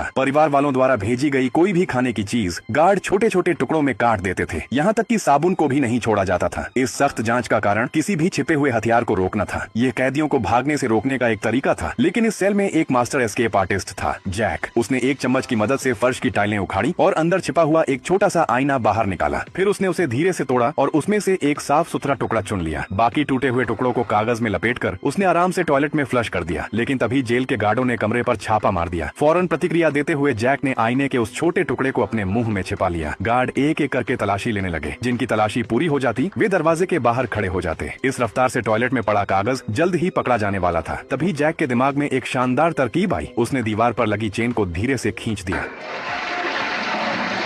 था। परिवार वालों द्वारा भेजी गई कोई भी खाने की चीज गार्ड छोटे छोटे टुकड़ों में काट देते थे, यहाँ तक कि साबुन को भी नहीं छोड़ा जाता था। इस सख्त जांच का कारण किसी भी छिपे हुए हथियार को रोकना था। ये कैदियों को भागने से रोकने का एक तरीका था। लेकिन इस सेल में एक मास्टर एस्केप आर्टिस्ट था, जैक। उसने एक चम्मच की मदद से फर्श की टाइलें उखाड़ी और अंदर छिपा हुआ एक छोटा सा आईना बाहर निकाला। फिर उसने उसे धीरे से तोड़ा और उसमें से एक साफ सुथरा टुकड़ा चुन लिया। बाकी टूटे हुए टुकड़ों को कागज में लपेटकर उसने आराम से टॉयलेट में फ्लश कर दिया। लेकिन तभी जेल के गार्डों ने कमरे पर छापा मार दिया। फौरन प्रतिक्रिया देते हुए जैक ने आईने के उस छोटे टुकड़े को अपने मुंह में छिपा लिया। गार्ड एक एक करके तलाशी लेने लगे। जिनकी तलाशी पूरी हो जाती वे दरवाजे के बाहर खड़े हो जाते। इस रफ्तार से टॉयलेट में पड़ा कागज जल्द ही पकड़ा जाने वाला था। तभी जैक के दिमाग में एक शानदार तरकीब आई। उसने दीवार पर लगी चेन को धीरे से खींच दिया।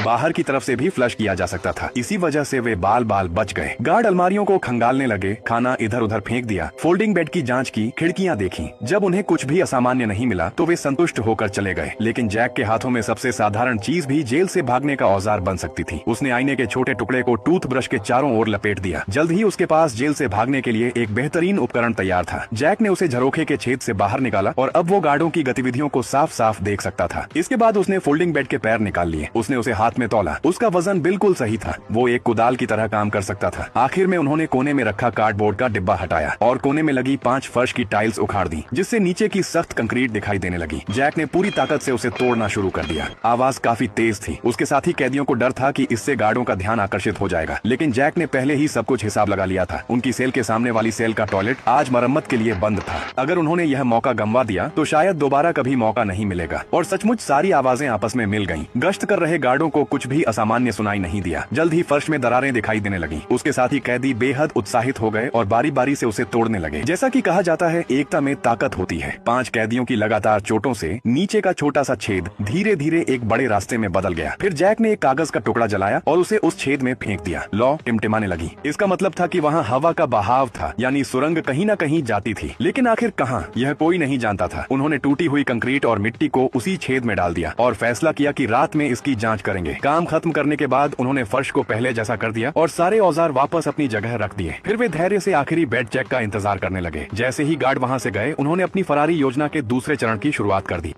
बाहर की तरफ से भी फ्लश किया जा सकता था। इसी वजह से वे बाल बाल बच गए। गार्ड अलमारियों को खंगालने लगे, खाना इधर उधर फेंक दिया, फोल्डिंग बेड की जांच की, खिड़कियां देखी। जब उन्हें कुछ भी असामान्य नहीं मिला तो वे संतुष्ट होकर चले गए। लेकिन जैक के हाथों में सबसे साधारण चीज भी जेल से भागने का औजार बन सकती थी। उसने आईने के छोटे टुकड़े को टूथब्रश के चारों ओर लपेट दिया। जल्द ही उसके पास जेल से भागने के लिए एक बेहतरीन उपकरण तैयार था। जैक ने उसे झरोखे के छेद से बाहर निकाला और अब वो गार्डों की गतिविधियों को साफ साफ देख सकता था। इसके बाद उसने फोल्डिंग बेड के पैर निकाल लिए। उसने उसे हाथ में तौला। उसका वजन बिल्कुल सही था। वो एक कुदाल की तरह काम कर सकता था। आखिर में उन्होंने कोने में रखा कार्डबोर्ड का डिब्बा हटाया और कोने में लगी 5 फर्श की टाइल्स उखाड़ दी, जिससे नीचे की सख्त कंक्रीट दिखाई देने लगी। जैक ने पूरी ताकत से उसे तोड़ना शुरू कर दिया। आवाज काफी तेज थी। उसके साथी कैदियों को डर था कि इससे गार्डों का ध्यान आकर्षित हो जाएगा। लेकिन जैक ने पहले ही सब कुछ हिसाब लगा लिया था। उनकी सेल के सामने वाली सेल का टॉयलेट आज मरम्मत के लिए बंद था। अगर उन्होंने यह मौका गंवा दिया तो शायद दोबारा कभी मौका नहीं मिलेगा। और सचमुच सारी आवाजें आपस में मिल गईं। गश्त कर रहे गार्डों को कुछ भी असामान्य सुनाई नहीं दिया। जल्द ही फर्श में दरारें दिखाई देने लगी। उसके साथ ही कैदी बेहद उत्साहित हो गए और बारी बारी से उसे तोड़ने लगे। जैसा कि कहा जाता है, एकता में ताकत होती है। 5 कैदियों की लगातार चोटों से नीचे का छोटा सा छेद धीरे धीरे एक बड़े रास्ते में बदल गया। फिर जैक ने एक कागज का टुकड़ा जलाया और उसे उस छेद में फेंक दिया। लौ टिमटिमाने लगी। इसका मतलब था कि वहाँ हवा का बहाव था, यानी सुरंग कहीं न कहीं जाती थी। लेकिन आखिर कहाँ, यह कोई नहीं जानता था। उन्होंने टूटी हुई कंक्रीट और मिट्टी को उसी छेद में डाल दिया और फैसला किया कि रात में इसकी जांच करेंगे। काम खत्म करने के बाद उन्होंने फर्श को पहले जैसा कर दिया और सारे औजार वापस अपनी जगह रख दिए। फिर वे धैर्य से आखिरी बेड चेक का इंतजार करने लगे। जैसे ही गार्ड वहां से गए, उन्होंने अपनी फरारी योजना के दूसरे चरण की शुरुआत कर दी।